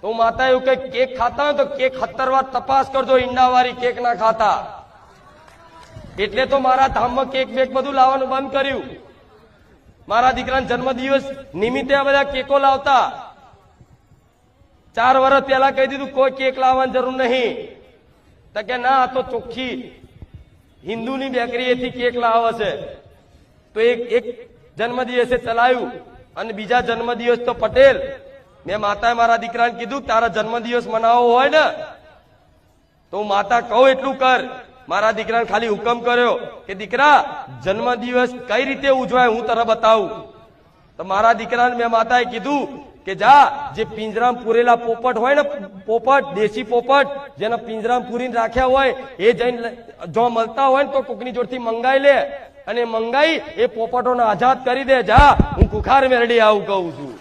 તો માતા એવું કે કેક ખાતા હોય તો કેક 17 વાર તપાસ કરજો, ઈંડાવાળી કેક ના ખાતા. એટલે તો મારા ધામમાં કેક બેક બધું લાવવાનું બંધ કર્યું. મારા દીકરાના જન્મદિવસ નિમિત્તે આ બધા કેકો લાવતા. 4 વર્ષ પહેલા કહી દીધું કોઈ કેક લાવવાની જરૂર નહીં. તો કે ના, આ તો ચોખ્ખી હિન્દુની બેકરીએથી કેક લાવે છે. તો એક જન્મદિવસે ચલાવ્યું અને બીજા જન્મદિવસ તો પટેલ. મેં માતાએ મારા દીકરાને કીધું તારા જન્મદિવસ મનાવવો હોય ને તો હું માતા કહું એટલું કર. મારા દીકરાને ખાલી હુકમ કર્યો કે દીકરા જન્મદિવસ કઈ રીતે ઉજવાય હું તને બતાવું. તો મારા દીકરાને મેં માતાએ કીધું કે જા, જે પિંજરામાં પૂરેલા પોપટ હોય ને, પોપટ દેશી પોપટ જેને પિંજરામાં પૂરીને રાખ્યા હોય એ જઈને જો મળતા હોય ને તો કોકની જોડથી મંગાઈ લે અને મંગાઈ એ પોપટોને આઝાદ કરી દે. જા, હું કુખાર મેરડી આવું કહું છું.